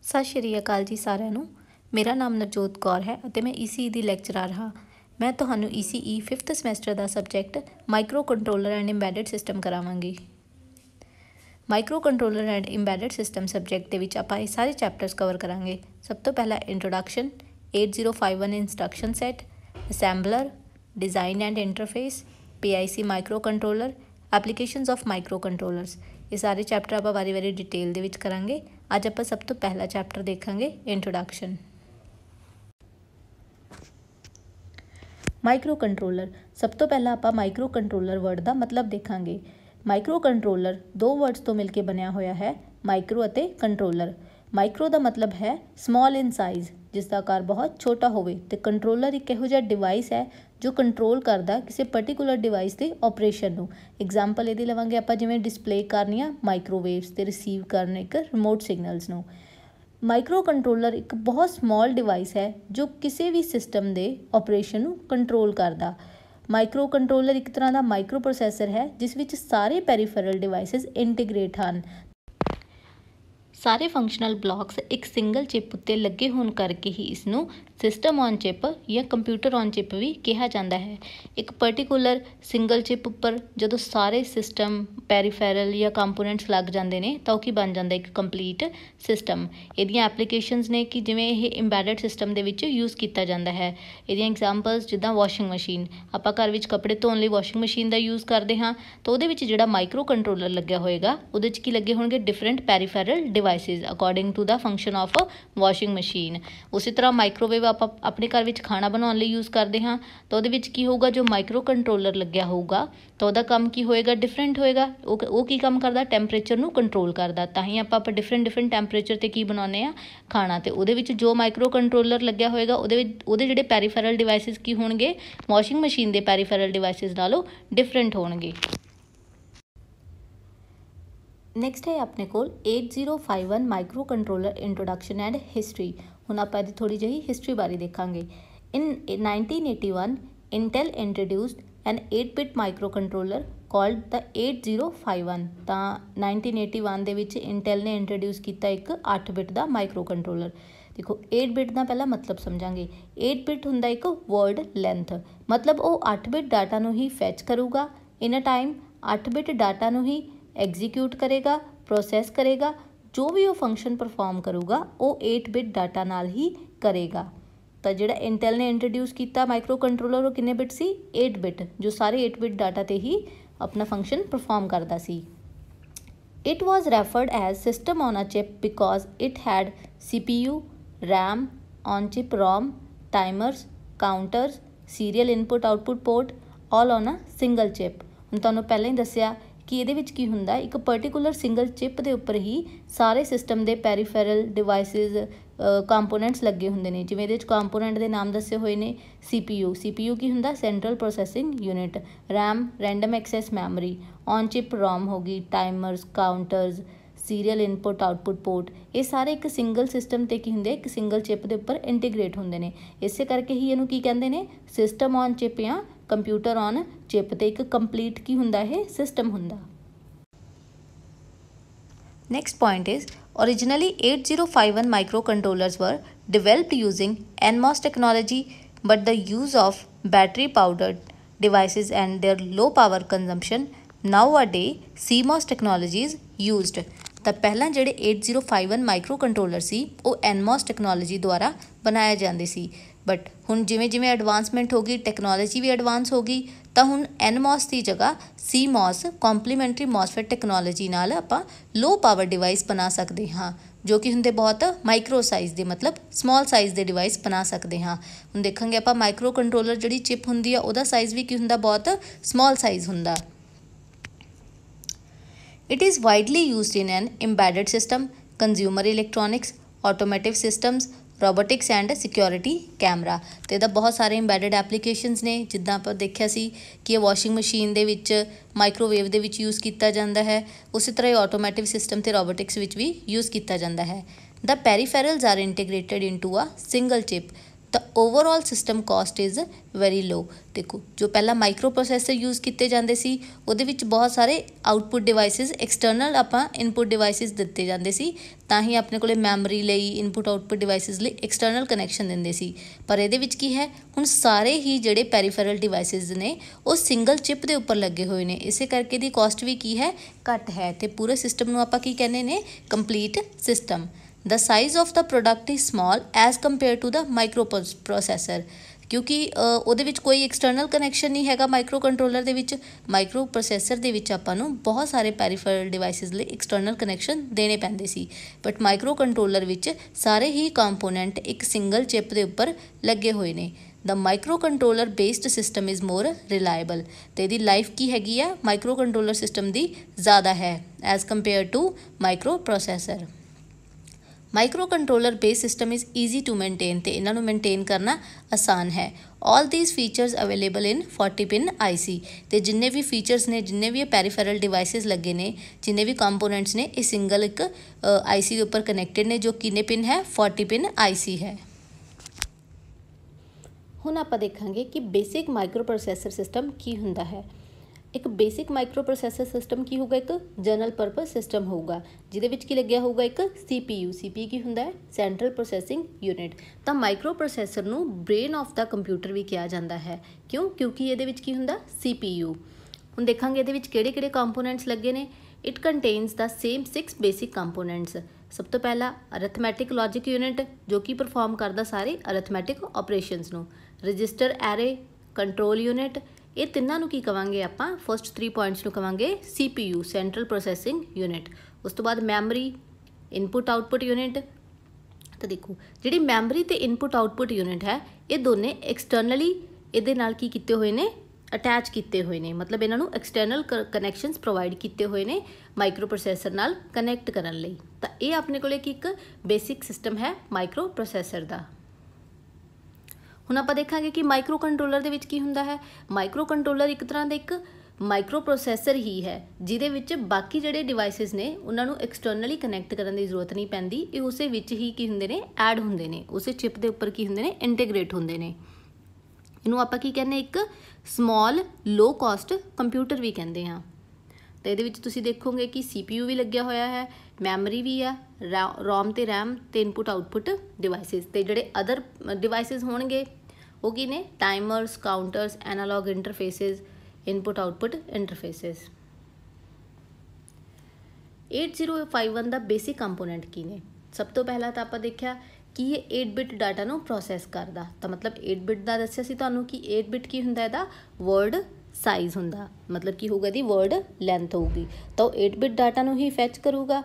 ਸਤਿ ਸ਼੍ਰੀ ਅਕਾਲ ਜੀ ਸਾਰਿਆਂ ਨੂੰ। ਮੇਰਾ ਨਾਮ ਨਵਜੋਤ ਕੌਰ ਹੈ ਅਤੇ ਮੈਂ ECE ਦੀ ਲੈਕਚਰਰ ਹਾਂ। ਮੈਂ ਤੁਹਾਨੂੰ ECE 5th ਸਮੈਸਟਰ ਦਾ subject micro controller and embedded system ਕਰਾਵਾਂਗੀ। Micro controller and embedded system subject ਦੇ ਵਿੱਚ ਆਪਾਂ ਇਹ ਸਾਰੇ ਚੈਪਟਰਸ ਕਵਰ ਕਰਾਂਗੇ। ਸਭ ਤੋਂ ਪਹਿਲਾਂ introduction, 8051 instruction set, assembler, design and interface, PIC micro controller, applications of micro controllers. ये सारे चैप्टर आप बारी बारी डिटेल दे विच करांगे। अज आप सब तो पहला चैप्टर देखांगे इंट्रोडक्शन। माइक्रो कंट्रोलर, सब तो पहला आप माइक्रो कंट्रोलर वर्ड का मतलब देखांगे। माइक्रो कंट्रोलर दो वर्ड्स तो मिलकर बनया होया है, माइक्रो अते कंट्रोलर। माइक्रो का मतलब है समॉल इन साइज़, जिसका आकार बहुत छोटा होवे, ते कंट्रोलर एक इहो जिहा डिवाइस है जो कंट्रोल करदा किसी पर्टिकुलर डिवाइस के ऑपरेशन नूं। एग्जाम्पल इहदी लवांगे आपां, जिवें डिस्पले करनी आ माइक्रोवेव्स ते रिसीव करने एक रिमोट सिगनल्स नूं। माइक्रो कंट्रोलर एक बहुत समॉल डिवाइस है जो किसी भी सिस्टम के ऑपरेशन नूं कंट्रोल करदा। माइक्रो कंट्रोलर एक तरह का माइक्रो प्रोसैसर है जिस विच सारे पैरीफेरल डिवाइसिस इंटीग्रेट हैं। सारे फंक्शनल ब्लॉक्स एक सिंगल चिप उत्ते लगे होने करके ही इसनूं सिस्टम ऑन चिप या कंप्यूटर ऑन चिप भी कहा जाता है। एक पर्टिकुलर सिंगल चिप उपर जो सारे सिस्टम पैरीफेरल या कंपोनेंट्स लग जाते हैं तो की बन जाता एक कंप्लीट सिस्टम। इहदियां एप्लीकेशनस ने कि जिवें यह इंबैडेड सिस्टम दे विच यूज़ किया जाता है। इहदियां एग्जाम्पल्स जिद्दां वॉशिंग मशीन, आपां घर विच कपड़े धोण लई वॉशिंग मशीन का यूज़ करते हाँ, तो उहदे विच जिहड़ा माइक्रो कंट्रोलर लग्या होएगा उहदे विच की लगे होणगे different peripheral devices according to the function of washing machine. उसी तरह माइक्रोवेव आप अपने घर में खाना बनाने लिए यूज़ करते हाँ, तो वो की होगा जो माइक्रो कंट्रोलर लग्या होगा तो वह काम की होएगा डिफरेंट होएगा। वो की काम करता, टैंपरेचर नूं कंट्रोल करता। तां ही आप डिफरेंट डिफरेंट टैंपरेचर ते की बनाने आ खाना, तो वो जो माइक्रो कंट्रोलर लग्या होएगा उहदे जिहड़े पैरीफेरल डिवाइसिस की होणगे वॉशिंग मशीन के पैरीफेरल डिवाइसिस नालों डिफरेंट होणगे। नैक्सट है अपने कोल 8051 microcontroller introduction and history. हुण आपां इहदी थोड़ी जी हिस्टरी बारे देखांगे। In 1981 Intel introduced an 8-bit microcontroller called the 8051। तो 1981 दे विच इंटेल ने इंट्रोड्यूस किया एक 8-bit का माइक्रो कंट्रोलर। देखो 8-bit का पहला मतलब समझांगे। 8-bit हुंदा एक वर्ड लेंथ, मतलब वो 8-bit डाटा नूं ही फैच करूगा in a time. 8-bit data नूं ही एग्जीक्यूट करेगा, प्रोसैस करेगा, जो भी वो फंक्शन परफॉर्म करूगा वो 8-bit डाटा नाल ही करेगा। तो जिहड़ा इंटेल ने इंट्रोड्यूस किया माइक्रो कंट्रोलर वो कितने बिट सी? 8-bit, जो सारे 8-bit डाटा ते ही अपना फंक्शन परफॉर्म करता सी। It was referred as system on a chip because it had CPU, RAM, on chip ROM, timers, counters, serial input output port, all on a single chip. हुण तुहानूं पहले ही दस्सिया कि ये की हुंदा एक पर्टिकुलर सिंगल चिप के उपर ही सारे सिस्टम के पैरीफेरल डिवाइसिस कंपोनेंट्स लगे होंगे ने। जिवें इहदे कंपोनेंट के नाम दसे हुए ने CPU की हुंदा central processing unit, RAM random access memory, on chip ROM होगी, timers, counters, serial input output port, ये सारे एक सिंगल सिस्टम ते की हुंदे एक सिंगल चिप के उपर इंटीग्रेट होंगे ने। इस करके ही इहनूं की कहंदे ने सिस्टम ऑन चिप या कंप्यूटर ऑन चिप, ते एक कंप्लीट की हुंदा है सिस्टम हुंदा। Next point is originally 8051 microcontrollers were developed using NMOS technology, but the use of battery powered devices and their low power consumption, nowadays CMOS technology is used। तो पहला जिहड़े 8051 micro controller सी वो NMOS technology द्वारा बनाए जाते सी, but हुण जिवें जिवें एडवांसमेंट हो गई, टैक्नोलॉजी भी एडवांस हो गई, तो हुण NMOS की जगह CMOS कॉम्पलीमेंट्री मॉसफेट टैक्नोलॉजी नाल आपां लो पावर डिवाइस बना सकते हाँ, जो कि हुंदे बहुत माइक्रो साइज़ के, मतलब समॉल साइज़ के डिवाइस बना सकते हाँ। हुण देखांगे आपां माइक्रो कंट्रोलर जिहड़ी चिप हुंदी है उहदा साइज़ भी की हुंदा, बहुत समॉल साइज़ हुंदा। It is widely used in an embedded system, consumer electronics, automotive systems, robotics and security camera। तो ਇਹਦਾ बहुत सारे embedded applications ने, जिद्दां ਆਪਾਂ देखिया सी कि washing machine ਦੇ ਵਿੱਚ ਮਾਈਕ੍ਰੋਵੇਵ ਦੇ ਵਿੱਚ यूज़ किया ਜਾਂਦਾ है, उसी तरह automotive system ਤੇ robotics ਵਿੱਚ भी यूज़ किया ਜਾਂਦਾ है। The peripherals are integrated into a single chip। तो overall system cost is very low. देखो जो पहला माइक्रो प्रोसैसर यूज़ किए जाते सी उहदे विच बहुत सारे आउटपुट डिवाइसिस एक्सटर्नल आपां इनपुट डिवाइसिस दिते जाते सी, तां ही अपने कोले मैमरी लई इनपुट आउटपुट डिवाइसिस लई एक्सटर्नल कनैक्शन दिंदे सी। पर इहदे विच की है हुण सारे ही जिहड़े पैरीफेरल डिवाइसिस ने वो सिंगल चिप दे उपर लगे हुए ने, इसे करके दी कॉस्ट भी की है घट है, ते पूरे सिस्टम नूं आपां की कहने ने complete system. The size of the product is small as compare to the microprocessor, क्योंकि ਉਹਦੇ ਵਿੱਚ ਕੋਈ एक्सटर्नल कनैक्शन नहीं हैगा माइक्रो कंट्रोलर ਦੇ ਵਿੱਚ। माइक्रो प्रोसैसर ਦੇ ਵਿੱਚ ਆਪਾਂ ਨੂੰ बहुत सारे ਪੈਰੀਫेरल डिवाइसिस ਲਈ एक्सटर्नल कनैक्शन देने ਪੈਂਦੇ ਸੀ, बट माइक्रो कंट्रोलर ਵਿੱਚ ਸਾਰੇ ਹੀ ਕੰਪੋਨੈਂਟ ਇੱਕ ਸਿੰਗਲ ਚਿਪ ਦੇ ਉੱਪਰ ਲੱਗੇ ਹੋਏ ਨੇ। The micro controller based system is more reliable, तो यदि लाइफ की हैगी आ माइक्रो कंट्रोलर सिस्टम की ज़्यादा है as compare to microprocessor. Microcontroller base system is easy to maintain, तो इन्हों मेनटेन करना आसान है। All these features available in 40 pin IC, तो जिन्ने भी फीचर्स ने जिन्ने भी पैरीफेरल डिवाइसिस लगे ने जिन्ने भी कंपोनेंट्स ने ये सिंगल एक IC के उपर कनैक्टेड ने, जो किन्ने पिन है 40 पिन IC है। ਹੁਣ ਆਪਾਂ ਦੇਖਾਂਗੇ ਕਿ ਬੇਸਿਕ ਮਾਈਕਰੋ ਪ੍ਰੋਸੈਸਰ ਸਿਸਟਮ ਕੀ ਹੁੰਦਾ ਹੈ। ਇੱਕ ਬੇਸਿਕ ਮਾਈਕਰੋ ਪ੍ਰੋਸੈਸਰ ਸਿਸਟਮ ਕੀ ਹੋਊਗਾ, ਇੱਕ ਜਨਰਲ ਪਰਪਸ ਸਿਸਟਮ ਹੋਊਗਾ ਜਿਹਦੇ ਵਿੱਚ ਕੀ ਲੱਗਿਆ ਹੋਊਗਾ ਇੱਕ CPU ਕੀ ਹੁੰਦਾ ਹੈ ਸੈਂਟਰਲ ਪ੍ਰੋਸੈਸਿੰਗ ਯੂਨਿਟ। ਤਾਂ ਮਾਈਕਰੋ ਪ੍ਰੋਸੈਸਰ ਨੂੰ ਬ੍ਰੇਨ ਆਫ ਦਾ ਕੰਪਿਊਟਰ ਵੀ ਕਿਹਾ ਜਾਂਦਾ ਹੈ, ਕਿਉਂਕਿ ਇਹਦੇ ਵਿੱਚ ਕੀ ਹੁੰਦਾ CPU। ਹੁਣ ਦੇਖਾਂਗੇ ਇਹਦੇ ਵਿੱਚ ਕਿਹੜੇ ਕਿਹੜੇ ਕੰਪੋਨੈਂਟਸ ਲੱਗੇ ਨੇ। It contains the same 6 basic components. सब तो पहला अरिथमैटिक लॉजिक यूनिट जो कि परफॉर्म करता सारे अरिथमैटिक ऑपरेशंस नूं। रजिस्टर एरे कंट्रोल यूनिट, ये तिन्नां नूं की कवांगे आपां फस्ट 3 पॉइंट्स नूं कवांगे CPU सेंट्रल प्रोसैसिंग यूनिट। उस तो बाद मैमरी इनपुट आउटपुट यूनिट। तो देखो जिहड़ी मैमरी ते इनपुट आउटपुट यूनिट है ये दोने एक्सटर्नली इहदे नाल की कीते होए ने अटैच किए हुए हैं, मतलब इन्हों एक्सटर्नल कनैक्शनस प्रोवाइड किए हुए हैं माइक्रो प्रोसैसर नाल कनैक्ट करने लई। तो ये अपने को एक बेसिक सिस्टम है माइक्रो प्रोसैसर का। हुण आपां देखांगे कि माइक्रो कंट्रोलर दे विच की हुंदा है। माइक्रो कंट्रोलर एक तरह का एक माइक्रो प्रोसैसर ही है जिहदे विच बाकी जिहड़े डिवाइसिस ने उन्हां नूं एक्सटर्नली कनैक्ट करने की जरूरत नहीं पैंदी, ये उसे विच ही की हुंदे ने ऐड हुंदे ने, उसे चिप के उपर की हुंदे ने इंटीग्रेट हुंदे ने। इनू आपां की कहने एक समॉल लो कॉस्ट कंप्यूटर भी कहते हैं। तो ये तुसीं देखोगे कि CPU भी लग्या होया है, मैमरी भी है, रोम तो रैम तो इनपुट आउटपुट डिवाइसिस, तो जोड़े अदर डिवाइसिस होणगे वो की ने timers counters analog interfaces input output interfaces. 8051 का बेसिक कंपोनेंट की ने। सब तो पहला तो आपां देखिया कि ये 8 बिट डाटा नूं प्रोसैस करदा, तो मतलब 8 बिट का दस्सिया सी तुहानूं कि 8 बिट की हुंदा इहदा वर्ड साइज़ हुंदा, मतलब की होगा दी वर्ड लैंथ होगी। तो 8 बिट डाटा नूं ही फैच करूगा,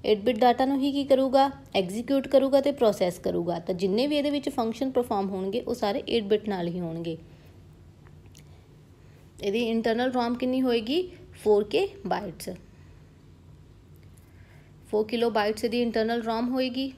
8 बिट डाटा नूं ही की करूगा एग्जीक्यूट करूगा तो प्रोसैस करूगा। तो जिन्ने भी इहदे विच फंक्शन परफॉर्म होणगे वो सारे 8 बिट नाल ही होणगे। इहदी इंटरनल रोम कितनी होएगी 4K बाइट्स, 4 किलो बाइट्स इहदी इंटरनल रोम होएगी।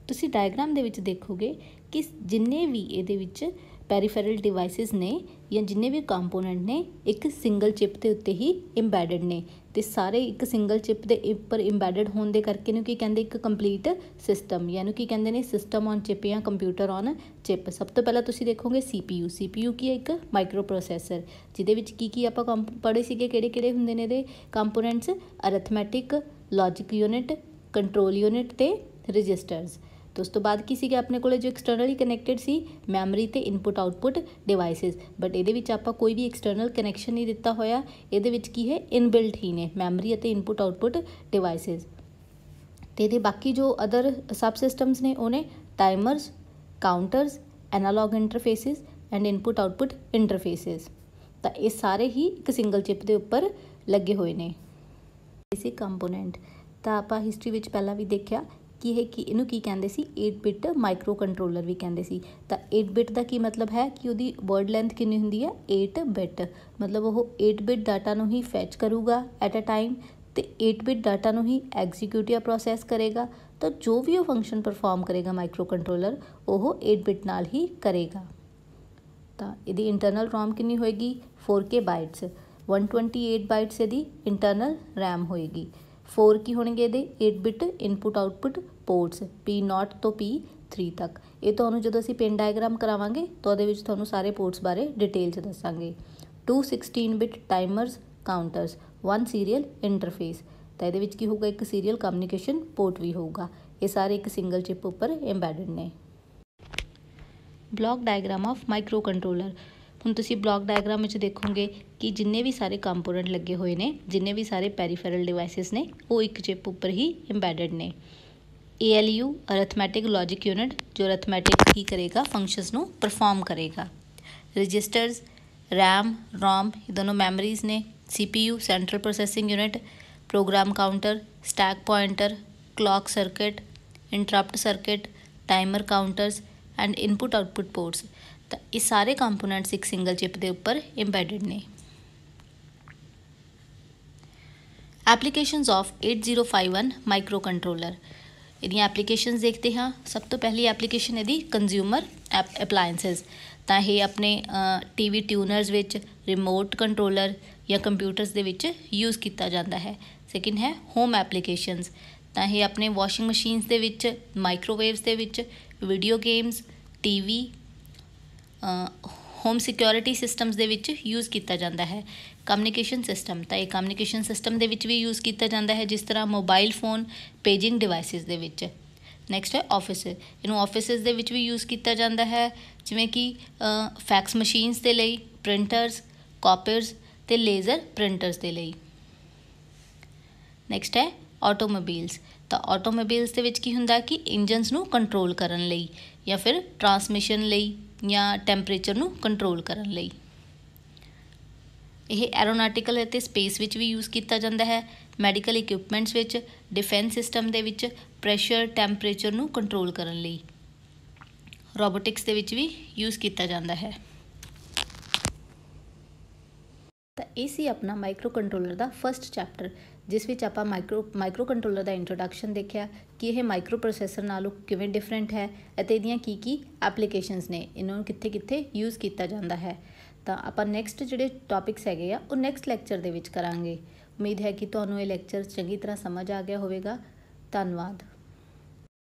तुसी डायग्राम दे विच देखोगे कि जिन्ने भी इहदे विच पैरीफेरल डिवाइसिस ने या जिन्ने भी कंपोनेंट ने एक सिंगल चिप के उत्ते ही इंबैडिड ने, तो सारे एक सिंगल चिप के उपर इंबैडिड होने दे करके इहनूं की कहंदे एक कंप्लीट सिस्टम, या इहनूं की कहंदे ने सिस्टम ऑन चिप या कंप्यूटर ऑन चिप। सब तो पहला तुसी देखोगे CPU की एक माइक्रो प्रोसैसर जिहदे विच की आपां पढ़े सीगे किहड़े हुंदे ने इहदे components arithmetic logic unit control unit ते रजिस्टर्स। तो उस तो बाद की सीगे अपने कोले जो एक्सटर्नली कनैक्टेड सी मैमरी ते इनपुट आउटपुट डिवाइसिस, बट इहदे विच आपां कोई भी एक्सटर्नल कनैक्शन नहीं दिता होया, इहदे विच की है इनबिल्ट ही ने मैमरी ते इनपुट आउटपुट डिवाइसिस। ते इहदे बाकी जो अदर सब सिस्टम्स ने उन्हें timers counters analog interfaces and input output interfaces. तो ये सारे ही एक सिंगल चिप के उपर लगे हुए ने। बेसिक कंपोनेंट तो आपां हिस्टरी विच पहला भी देखा कि है कि इनू की कहते सी 8 बिट माइक्रो कंट्रोलर भी कहते सी। तो 8 बिट का की मतलब है कि उसकी वर्ड लेंथ कितनी होंगी है 8 बिट, मतलब वो 8 बिट डाटा नूं ही फैच करूगा एट अ टाइम, तो 8 बिट डाटा नूं ही एग्जीक्यूट या प्रोसैस करेगा। तो जो भी वो फंक्शन परफॉर्म करेगा माइक्रो कंट्रोलर वो 8 बिट नाल ही करेगा। तो इहदी इंटरनल रोम कितनी होएगी 4K बाइट्स, 128 बाइट्स इहदी इंटरनल रैम होएगी, 4 ਕੀ ਹੋਣਗੇ ਇਹਦੇ 8 bit input output ports P0 ਤੋਂ P3 ਤੱਕ। ਇਹ ਤੁਹਾਨੂੰ ਜਦੋਂ ਅਸੀਂ ਪਿਨ ਡਾਇਗਰਾਮ ਕਰਾਵਾਂਗੇ ਤਾਂ ਉਹਦੇ ਵਿੱਚ ਤੁਹਾਨੂੰ ਸਾਰੇ ਪੋਰਟਸ ਬਾਰੇ ਡਿਟੇਲ 'ਚ ਦੱਸਾਂਗੇ। 2 16 ਬਿਟ ਟਾਈਮਰਸ ਕਾਊਂਟਰਸ 1 ਸੀਰੀਅਲ ਇੰਟਰਫੇਸ, ਤਾਂ ਇਹਦੇ ਵਿੱਚ ਕੀ ਹੋਊਗਾ, ਇੱਕ ਸੀਰੀਅਲ ਕਮਿਊਨੀਕੇਸ਼ਨ ਪੋਰਟ ਵੀ ਹੋਊਗਾ। ਇਹ ਸਾਰੇ ਇੱਕ ਸਿੰਗਲ ਚਿਪ ਉੱਪਰ ਐम्बेडेड ਨੇ। Block diagram of micro controller. ਹੁਣ ਤੁਸੀਂ ਬਲੌਕ ਡਾਇਗਰਾਮ ਵਿੱਚ ਦੇਖੋਗੇ ਕਿ ਜਿੰਨੇ ਵੀ ਸਾਰੇ ਕੰਪੋਨੈਂਟ ਲੱਗੇ ਹੋਏ ਨੇ, ਜਿੰਨੇ ਵੀ ਸਾਰੇ ਪੈਰੀਫੈਰਲ ਡਿਵਾਈਸਿਸ ਨੇ, ਉਹ ਇੱਕ ਚਿਪ ਉੱਪਰ ਹੀ ਐम्बेडेड ਨੇ। ALU ਅਰਥਮੈਟਿਕ ਲੌਜਿਕ ਯੂਨਿਟ, ਜੋ ਅਰਥਮੈਟਿਕ ਕੀ ਕਰੇਗਾ, ਫੰਕਸ਼ਨਸ ਨੂੰ ਪਰਫਾਰਮ ਕਰੇਗਾ। ਰਜਿਸਟਰਸ, RAM, ROM, ਇਹ ਦੋਨੋਂ ਮੈਮਰੀਜ਼ ਨੇ। CPU central processing unit, program counter, stack pointer, clock circuit, interrupt circuit, timer counters and input output ports. ਤਾਂ ਇਹ ਸਾਰੇ ਕੰਪੋਨੈਂਟਸ ਇੱਕ ਸਿੰਗਲ ਚਿਪ ਦੇ ਉੱਪਰ ਐम्बेडेड ਨੇ। Applications of 8051 micro controller. ਇਹਦੀਆਂ ਐਪਲੀਕੇਸ਼ਨਸ ਦੇਖਦੇ ਹਾਂ। ਸਭ ਤੋਂ ਪਹਿਲੀ ਐਪਲੀਕੇਸ਼ਨ ਇਹਦੀ ਕੰਜ਼ਿਊਮਰ ਅਪਲਾਇੰਸਿਸ, ਤਾਂ ਇਹ ਆਪਣੇ TV ਟਿਊਨਰਸ ਵਿੱਚ, ਰਿਮੋਟ ਕੰਟਰੋਲਰ ਜਾਂ ਕੰਪਿਊਟਰਸ ਦੇ ਵਿੱਚ ਯੂਜ਼ ਕੀਤਾ ਜਾਂਦਾ ਹੈ। ਸੈਕਿੰਡ ਹੈ ਹੋਮ ਐਪਲੀਕੇਸ਼ਨਸ, ਤਾਂ ਇਹ ਆਪਣੇ ਵਾਸ਼ਿੰਗ ਮਸ਼ੀਨਸ ਦੇ ਵਿੱਚ, ਮਾਈਕ੍ਰੋਵੇਵਸ ਦੇ ਵਿੱਚ, video games, TV, home security systems ਦੇ ਵਿੱਚ ਯੂਜ਼ ਕੀਤਾ ਜਾਂਦਾ ਹੈ। ਕਮਿਊਨੀਕੇਸ਼ਨ ਸਿਸਟਮ, ਤਾਂ ਇਹ ਕਮਿਊਨੀਕੇਸ਼ਨ ਸਿਸਟਮ ਦੇ ਵਿੱਚ ਵੀ ਯੂਜ਼ ਕੀਤਾ ਜਾਂਦਾ ਹੈ, ਜਿਸ ਤਰ੍ਹਾਂ ਮੋਬਾਈਲ ਫੋਨ, ਪੇਜਿੰਗ ਡਿਵਾਈਸਿਸ ਦੇ ਵਿੱਚ। ਨੈਕਸਟ ਹੈ ਆਫਿਸ, ਇਹਨੂੰ ਆਫਿਸਿਸ ਦੇ ਵਿੱਚ ਵੀ ਯੂਜ਼ ਕੀਤਾ ਜਾਂਦਾ ਹੈ, ਜਿਵੇਂ ਕਿ ਫੈਕਸ ਮਸ਼ੀਨਸ ਦੇ ਲਈ, ਪ੍ਰਿੰਟਰਸ, ਕਾਪੀਰਸ ਅਤੇ ਲੇਜ਼ਰ ਪ੍ਰਿੰਟਰਸ ਦੇ ਲਈ। ਨੈਕਸਟ ਹੈ ਆਟੋਮੋਬਾਈਲਸ, ਤਾਂ ਆਟੋਮੋਬਾਈਲਸ ਦੇ ਵਿੱਚ ਕੀ ਹੁੰਦਾ ਕਿ ਇੰਜਨਸ ਨੂੰ ਕੰਟਰੋਲ ਕਰਨ ਲਈ ਜਾਂ ਫਿਰ ਟਰਾਂਸਮਿਸ਼ਨ ਲਈ ਜਾਂ ਟੈਂਪਰੇਚਰ ਨੂੰ ਕੰਟਰੋਲ ਕਰਨ ਲਈ। ਇਹ ਐਰੋਨਾਟੀਕਲ ਅਤੇ ਸਪੇਸ ਵਿੱਚ ਵੀ ਯੂਜ਼ ਕੀਤਾ ਜਾਂਦਾ ਹੈ, ਮੈਡੀਕਲ ਇਕਵਿਪਮੈਂਟਸ ਵਿੱਚ, ਡਿਫੈਂਸ ਸਿਸਟਮ ਦੇ ਵਿੱਚ ਪ੍ਰੈਸ਼ਰ, ਟੈਂਪਰੇਚਰ ਨੂੰ ਕੰਟਰੋਲ ਕਰਨ ਲਈ, ਰੋਬੋਟਿਕਸ ਦੇ ਵਿੱਚ ਵੀ ਯੂਜ਼ ਕੀਤਾ ਜਾਂਦਾ ਹੈ। ਤਾਂ ਇਹ ਸੀ ਆਪਣਾ ਮਾਈਕਰੋ ਕੰਟਰੋਲਰ ਦਾ ਫਸਟ ਚੈਪਟਰ, ਜਿਸ ਵਿੱਚ ਆਪਾਂ ਮਾਈਕਰੋ ਕੰਟਰੋਲਰ ਦਾ ਇੰਟਰੋਡਕਸ਼ਨ ਦੇਖਿਆ ਕਿ ਇਹ ਮਾਈਕਰੋ ਪ੍ਰੋਸੈਸਰ ਨਾਲੋਂ ਕਿਵੇਂ ਡਿਫਰੈਂਟ ਹੈ ਅਤੇ ਇਹਦੀਆਂ ਕੀ ਐਪਲੀਕੇਸ਼ਨਸ ਨੇ, ਇਹਨਾਂ ਨੂੰ ਕਿੱਥੇ ਯੂਜ਼ ਕੀਤਾ ਜਾਂਦਾ ਹੈ। ਤਾਂ ਆਪਾਂ ਨੈਕਸਟ ਜਿਹੜੇ ਟੌਪਿਕਸ ਹੈਗੇ ਆ ਉਹ ਨੈਕਸਟ ਲੈਕਚਰ ਦੇ ਵਿੱਚ ਕਰਾਂਗੇ। ਉਮੀਦ ਹੈ ਕਿ ਤੁਹਾਨੂੰ ਇਹ ਲੈਕਚਰ ਚੰਗੀ ਤਰ੍ਹਾਂ ਸਮਝ ਆ ਗਿਆ ਹੋਵੇਗਾ। ਧੰਨਵਾਦ।